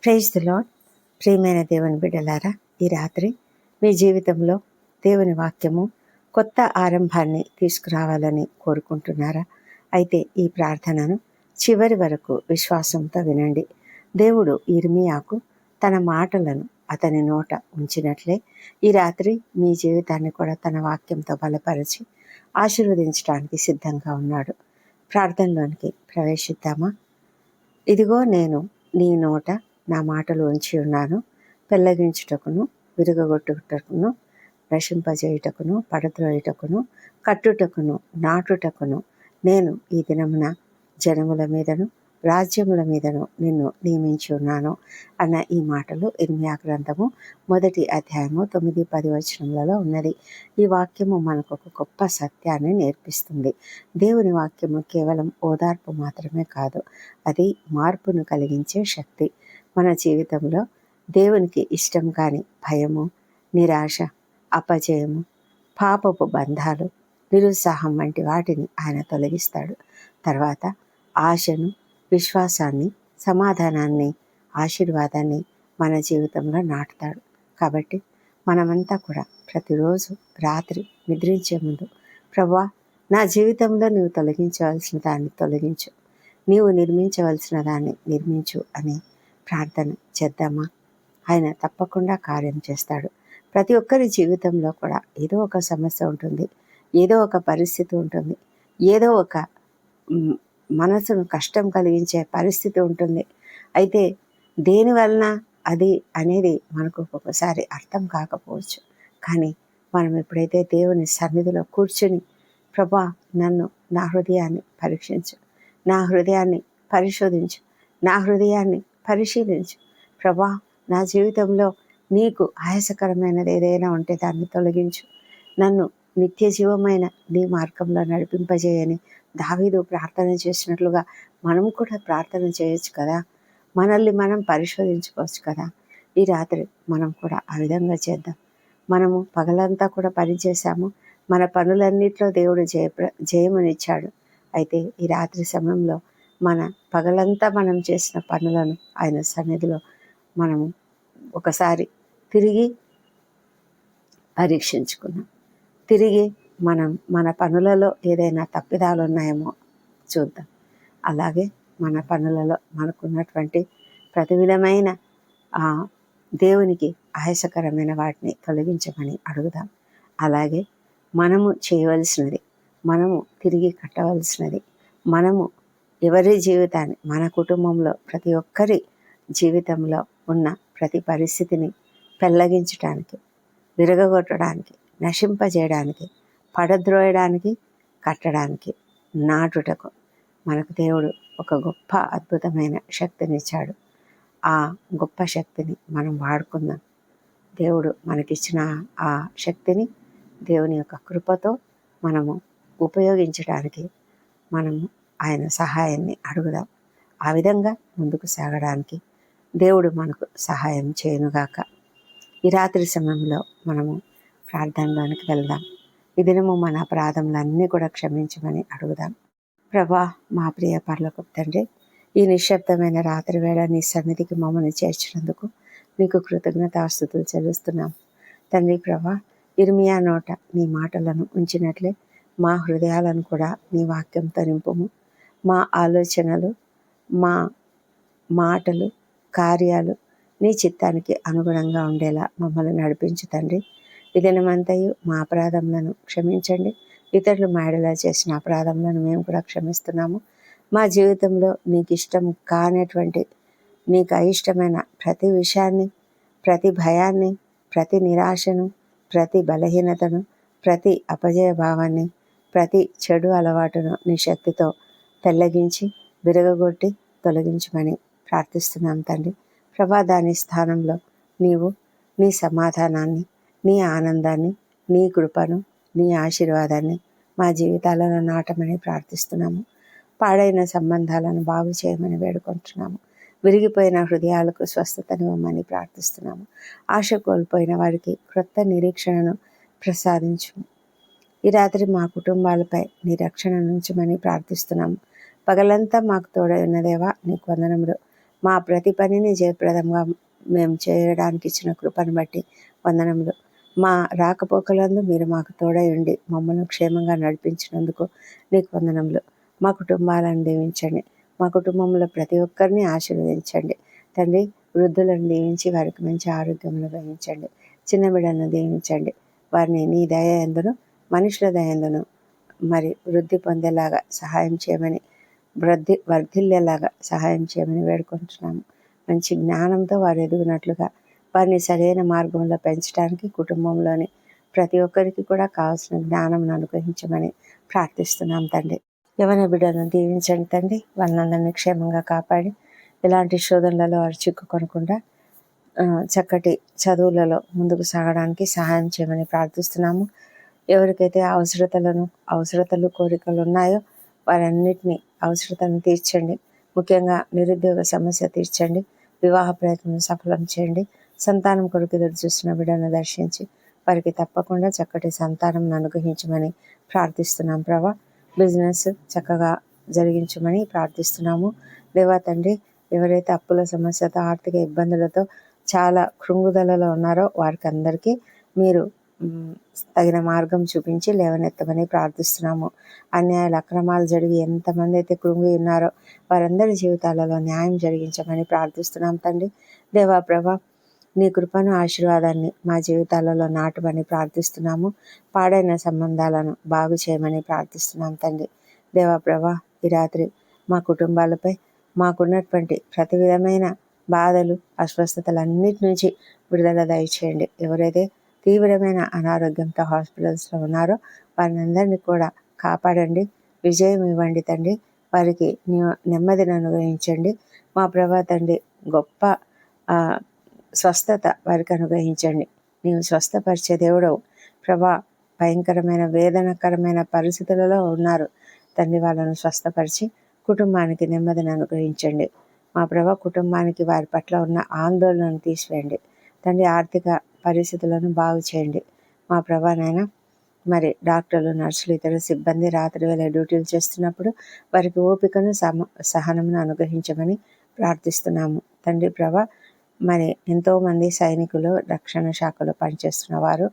Praise the lord. ప్రియమైన దేవుని బిడ్డలారా, ఈ రాత్రి మీ జీవితంలో దేవుని వాక్యము కొత్త ఆరంభాన్ని తీసుకురావాలని కోరుకుంటున్నారా? అయితే ఈ ప్రార్థనను చివరి వరకు విశ్వాసంతో వినండి. దేవుడు ఇర్మియాకు తన మాటలను అతని నోట ఉంచినట్లే ఈ రాత్రి మీ జీవితాన్ని కూడా తన వాక్యంతో బలపరిచి ఆశీర్వదించడానికి సిద్ధంగా ఉన్నాడు. ప్రార్థనలోనికి ప్రవేశిద్దామా? ఇదిగో నేను నీ నోట నా మాటలు ఉంచి ఉన్నాను. పెళ్ళగించుటకును, విరుగగొట్టుటకును, నశింపజేయుటకును, పడద్రోయుటకును, కట్టుటకును, నాటుటకును నేను ఈ దినమున జనముల మీదను రాజ్యముల మీదను నిన్ను నియమించి ఉన్నాను అన్న ఈ మాటలు ఇర్మియా గ్రంథము 1వ అధ్యాయము 9-10 వచనములలో ఉన్నది. ఈ వాక్యము మనకు ఒక గొప్ప సత్యాన్ని నేర్పిస్తుంది. దేవుని వాక్యము కేవలం ఓదార్పు మాత్రమే కాదు, అది మార్పును కలిగించే శక్తి. మన జీవితంలో దేవునికి ఇష్టం కాని భయము, నిరాశ, అపజయము, పాపపు బంధాలు, నిరుత్సాహం వంటి వాటిని ఆయన తొలగిస్తాడు. తర్వాత ఆశను, విశ్వాసాన్ని, సమాధానాన్ని, ఆశీర్వాదాన్ని మన జీవితంలో నాటుతాడు. కాబట్టి మనమంతా కూడా ప్రతిరోజు రాత్రి నిద్రించే ముందు, ప్రభువా, నా జీవితంలో నీవు తొలగించవలసిన దాన్ని తొలగించు, నీవు నిర్మించవలసిన దాన్ని నిర్మించు అని ప్రార్థన చేద్దామా? ఆయన తప్పకుండా కార్యం చేస్తాడు. ప్రతి ఒక్కరి జీవితంలో కూడా ఏదో ఒక సమస్య ఉంటుంది, ఏదో ఒక పరిస్థితి ఉంటుంది, ఏదో ఒక మనసును కష్టం కలిగించే పరిస్థితి ఉంటుంది. అయితే దేనివలన అది అనేది మనకు ఒక్కొక్కసారి అర్థం కాకపోవచ్చు. కానీ మనం ఎప్పుడైతే దేవుని సన్నిధిలో కూర్చుని, ప్రభా, నన్ను, నా హృదయాన్ని పరీక్షించు, నా హృదయాన్ని పరిశోధించు, నా హృదయాన్ని పరిశీలించు, ప్రభా, నా జీవితంలో నీకు ఆయాసకరమైనది ఏదైనా ఉంటే దాన్ని తొలగించు, నన్ను నిత్య జీవమైన నీ మార్గంలో నడిపింపజేయని దావీదు ప్రార్థన చేసినట్లుగా మనం కూడా ప్రార్థన చేయొచ్చు కదా. మనల్ని మనం పరిశోధించుకోవచ్చు కదా. ఈ రాత్రి మనం కూడా ఆ విధంగా చేద్దాం. మనము పగలంతా కూడా పనిచేశాము, మన పనులన్నిట్లో దేవుడు జయమునిచ్చాడు. అయితే ఈ రాత్రి సమయంలో మన పగలంతా మనం చేసిన పనులను ఆయన సన్నిధిలో మనము ఒకసారి తిరిగి పరీక్షించుకున్నాం. తిరిగి మనం మన పనులలో ఏదైనా తప్పిదాలు ఉన్నాయేమో చూద్దాం. అలాగే మన పనులలో మనకున్నటువంటి ప్రతి విధమైన దేవునికి ఆయాసకరమైన వాటిని తొలగించమని అడుగుదాం. అలాగే మనము చేయవలసినది, మనము తిరిగి కట్టవలసినది, మనము ఎవరి జీవితాన్ని, మన కుటుంబంలో ప్రతి ఒక్కరి జీవితంలో ఉన్న ప్రతి పరిస్థితిని పెళ్ళగించడానికి, విరగగొట్టడానికి, నశింపజేయడానికి, పడద్రోయడానికి, కట్టడానికి, నాటుటకు మనకు దేవుడు ఒక గొప్ప అద్భుతమైన శక్తినిచ్చాడు. ఆ గొప్ప శక్తిని మనం వాడుకుందాం. దేవుడు మనకిచ్చిన ఆ శక్తిని దేవుని యొక్క కృపతో మనము ఉపయోగించడానికి మనము ఆయన సహాయాన్ని అడుగుదాం. ఆ విధంగా ముందుకు సాగడానికి దేవుడు మనకు సహాయం చేయనుగాక. ఈ రాత్రి సమయంలో మనము ప్రార్థనలోనికి వెళ్దాం. ఈ దినము మన అపరాధములన్నీ కూడా క్షమించమని అడుగుదాం. ప్రభా, మా ప్రియ పరలోకపు తండ్రి, ఈ నిశ్శబ్దమైన రాత్రి వేళ నీ సన్నిధికి మమ్మల్ని చేర్చినందుకు నీకు కృతజ్ఞతాస్తుతులు చెల్లిస్తున్నాం తండ్రి. ప్రభా, ఇర్మియా నోట నీ మాటలను ఉంచినట్లే మా హృదయాలను కూడా నీ వాక్యంతో నింపుము. మా ఆలోచనలు, మా మాటలు, కార్యాలు నీ చిత్తానికి అనుగుణంగా ఉండేలా మమ్మల్ని నడిపించు తండ్రి. ఈ దినమంతయు మా అపరాధములను క్షమించండి. ఇతరులు మాయడలా చేసిన అపరాధములను మేము కూడా క్షమిస్తున్నాము. మా జీవితంలో నీకు ఇష్టం కానటువంటి, నీకు అయిష్టమైన ప్రతి విషయాన్ని, ప్రతి భయాన్ని, ప్రతి నిరాశను, ప్రతి బలహీనతను, ప్రతి అపజయ భావాన్ని, ప్రతి చెడు అలవాటును నీ శక్తితో పెళ్ళగించి విరగగొట్టి తొలగించమని ప్రార్థిస్తున్నాం తండ్రి. ప్రభా, దాని స్థానంలో నీవు నీ సమాధానాన్ని, నీ ఆనందాన్ని, నీ కృపను, నీ ఆశీర్వాదాన్ని మా జీవితాలను నాటమని ప్రార్థిస్తున్నాము. పాడైన సంబంధాలను బాగు చేయమని వేడుకుంటున్నాము. విరిగిపోయిన హృదయాలకు స్వస్థతనివ్వమని ప్రార్థిస్తున్నాము. ఆశ కోల్పోయిన వారికి క్రొత్త నిరీక్షణను ప్రసాదించు. ఈ రాత్రి మా కుటుంబాలపై నీ రక్షణ నుంచమని ప్రార్థిస్తున్నాము. పగలంతా మాకు తోడై ఉన్నదేవా నీకు వందనములు. మా ప్రతి పనిని జయప్రదంగా మేము చేయడానికి ఇచ్చిన కృపను బట్టి వందనములు. మా రాకపోకలందు మీరు మాకు తోడై ఉండి మమ్మల్ని క్షేమంగా నడిపించినందుకు నీకు వందనములు. మా కుటుంబాలను దీవించండి. మా కుటుంబంలో ప్రతి ఒక్కరిని ఆశీర్వదించండి తండ్రి. వృద్ధులను దీవించి వారికి మంచి ఆరోగ్యమును గ్రహించండి. చిన్న బిడ్డలను దీవించండి. వారిని నీ దయ యందును మనుషుల దయ యందును మరి వృద్ధి పొందేలాగా సహాయం చేయమని, వర్ధిల్లేలాగా సహాయం చేయమని వేడుకుంటున్నాము. మంచి జ్ఞానంతో వారు ఎదుగునట్లుగా వారిని సరైన మార్గంలో పెంచడానికి కుటుంబంలోని ప్రతి ఒక్కరికి కూడా కావాల్సిన జ్ఞానం అనుగ్రహించమని ప్రార్థిస్తున్నాం తండ్రి. యవన బిడ్డలను దీవించండి తండ్రి. వాళ్ళందరినీ క్షేమంగా కాపాడి ఎలాంటి శోధనలలో వారు చిక్కుకొనకుండా చక్కటి చదువులలో ముందుకు సాగడానికి సహాయం చేయమని ప్రార్థిస్తున్నాము. ఎవరికైతే అవసరతలు కోరికలు ఉన్నాయో వారన్నిటినీ అవసరతలను తీర్చండి. ముఖ్యంగా నిరుద్యోగ సమస్య తీర్చండి. వివాహ ప్రయత్నం సఫలం చేయండి. సంతానం కొరకు ఎదురు చూస్తున్న బిడ్డను దర్శించి వారికి తప్పకుండా చక్కటి సంతానం అనుగ్రహించమని ప్రార్థిస్తున్నాం ప్రభా. బిజినెస్ చక్కగా జరిగించమని ప్రార్థిస్తున్నాము దేవా తండ్రి. ఎవరైతే అప్పుల సమస్యతో ఆర్థిక ఇబ్బందులతో చాలా కృంగుదలలో ఉన్నారో వారికి అందరికీ మీరు తగిన మార్గం చూపించి లేవనెత్తమని ప్రార్థిస్తున్నాము. అన్యాయాలు అక్రమాలు జరిగి ఎంతమంది అయితే కృంగి ఉన్నారో వారందరి జీవితాలలో న్యాయం జరిగించమని ప్రార్థిస్తున్నాం తండ్రి. దేవా ప్రభా, నీ కృపను ఆశీర్వాదాన్ని మా జీవితాలలో నాటమని ప్రార్థిస్తున్నాము. పాడైన సంబంధాలను బాగు చేయమని ప్రార్థిస్తున్నాం తండ్రి. దేవా ప్రభా, ఈ రాత్రి మా కుటుంబాలపై మాకున్నటువంటి ప్రతి విధమైన బాధలు అస్వస్థతలన్నిటి నుంచి విడుదల దయచేయండి. ఎవరైతే తీవ్రమైన అనారోగ్యంతో హాస్పిటల్స్లో ఉన్నారో వారిని అందరినీ కూడా కాపాడండి. విజయం ఇవ్వండి తండ్రి. వారికి నెమ్మదిని అనుగ్రహించండి. మా ప్రభా తండ్రి, గొప్ప స్వస్థత వారికి అనుగ్రహించండి. నీవు స్వస్థపరిచే దేవుడవు ప్రభా. భయంకరమైన వేదనకరమైన పరిస్థితులలో ఉన్నారు తండ్రి. వాళ్ళను స్వస్థపరిచి కుటుంబానికి నెమ్మదిని అనుగ్రహించండి. మా ప్రభా, కుటుంబానికి వారి పట్ల ఉన్న ఆందోళనను తీసివేయండి తండ్రి. ఆర్థిక పరిస్థితులను బాగు చేయండి మా ప్రభా నాయన. మరి డాక్టర్లు, నర్సులు, ఇతర సిబ్బంది రాత్రి వేళ డ్యూటీలు చేస్తున్నప్పుడు వారికి ఓపికను సహనమును అనుగ్రహించమని ప్రార్థిస్తున్నాము తండ్రి ప్రభా. మరి ఎంతోమంది సైనికులు రక్షణ శాఖలో పనిచేస్తున్న వారు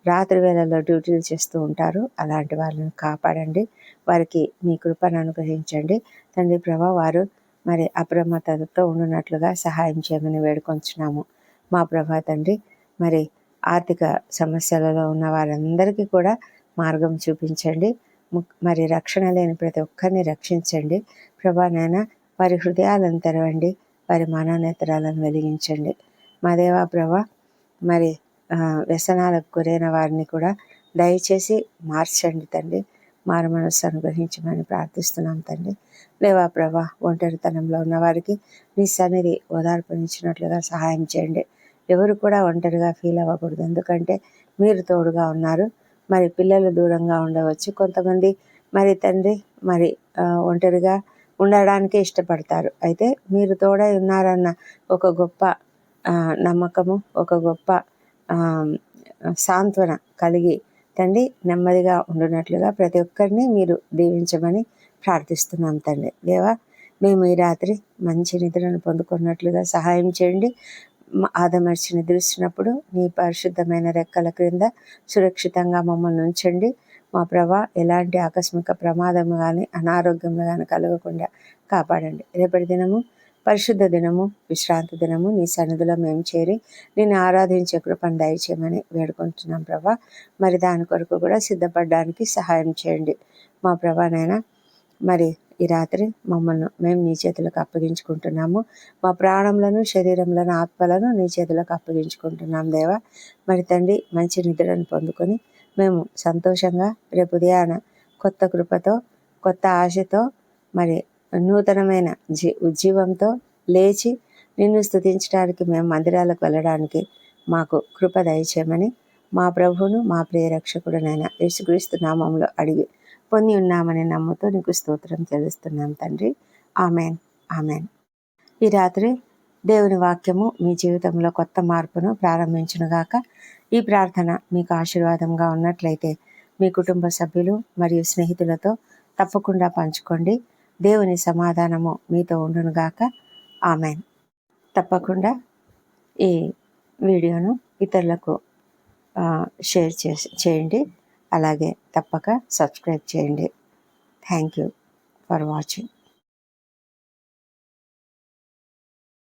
రాత్రి వేళల్లో డ్యూటీలు చేస్తూ ఉంటారు. అలాంటి వాళ్ళని కాపాడండి. వారికి మీ కృపను అనుగ్రహించండి తండ్రి ప్రభా. వారు మరి అప్రమత్తతతో ఉండునట్లుగా సహాయం చేయమని వేడుకొంచున్నాము మా ప్రభా తండ్రి. మరి ఆర్థిక సమస్యలలో ఉన్న వారందరికీ కూడా మార్గం చూపించండి. మరి రక్షణ లేని ప్రతి ఒక్కరిని రక్షించండి ప్రభా నాయన. వారి హృదయాలను తెరవండి. వారి మనోనేత్రాలను వెలిగించండి మా దేవా ప్రభా. మరి వ్యసనాలకు గురైన వారిని కూడా దయచేసి మార్చండి తండ్రి. మారు మనస్సు అనుగ్రహించమని ప్రార్థిస్తున్నాం తండ్రి. దేవా ప్రభా, ఒంటరితనంలో ఉన్న వారికి నీ సన్నిధి ఓదార్పునిచ్చినట్లుగా సహాయం చేయండి. ఎవరు కూడా ఒంటరిగా ఫీల్ అవ్వకూడదు, ఎందుకంటే మీరు తోడుగా ఉన్నారు. మరి పిల్లలు దూరంగా ఉండవచ్చు, కొంతమంది మరి తండ్రి మరి ఒంటరిగా ఉండడానికే ఇష్టపడతారు. అయితే మీరు తోడై ఉన్నారన్న ఒక గొప్ప నమ్మకము, ఒక గొప్ప సాంత్వన కలిగి తండ్రి నెమ్మదిగా ఉండునట్లుగా ప్రతి ఒక్కరిని మీరు దీవించమని ప్రార్థిస్తున్నాం తండ్రి. దేవా, మేము ఈ రాత్రి మంచి నిద్రను పొందుకున్నట్లుగా సహాయం చేయండి. ఆదమర్చి నిద్రిస్తున్నప్పుడు నీ పరిశుద్ధమైన రెక్కల క్రింద సురక్షితంగా మమ్మల్ని ఉంచండి మా ప్రభా. ఎలాంటి ఆకస్మిక ప్రమాదం కానీ అనారోగ్యం కానీ కలగకుండా కాపాడండి. రేపటి దినము పరిశుద్ధ దినము, విశ్రాంతి దినము నీ సన్నిధిలో మేము చేరి నేను ఆరాధించే కృపను దయచేయమని వేడుకుంటున్నాం ప్రభా. మరి దాని కొరకు కూడా సిద్ధపడడానికి సహాయం చేయండి మా ప్రభానైనా. మరి ఈ రాత్రి మమ్మల్ని మేము నీ చేతులకు అప్పగించుకుంటున్నాము. మా ప్రాణములను, శరీరములను, ఆత్మలను నీ చేతులకు అప్పగించుకుంటున్నాం దేవా. మరి తండ్రి, మంచి నిద్రను పొందుకొని మేము సంతోషంగా రేపు ఉదయాన కొత్త కృపతో, కొత్త ఆశతో, మరి నూతనమైన ఉజ్జీవంతో లేచి నిన్ను స్తుతించడానికి మేము మందిరాలకు వెళ్ళడానికి మాకు కృప దయచేయమని మా ప్రభువును, మా ప్రియ రక్షకుడునైన యేసుక్రీస్తు నామములో అడిగి పొంది ఉన్నామని నమ్ముతూ నీకు స్తోత్రం చెల్లిస్తున్నాం తండ్రి. Amen, amen. ఈ రాత్రి దేవుని వాక్యము మీ జీవితంలో కొత్త మార్పును ప్రారంభించునుగాక. ఈ ప్రార్థన మీకు ఆశీర్వాదంగా ఉన్నట్లయితే మీ కుటుంబ సభ్యులు మరియు స్నేహితులతో తప్పకుండా పంచుకోండి. దేవుని సమాధానము మీతో ఉండునుగాక. ఆమెన్. తప్పకుండా ఈ వీడియోను ఇతరులకు షేర్ చేయండి. అలాగే తప్పక సబ్స్క్రైబ్ చేయండి. Thank you for watching.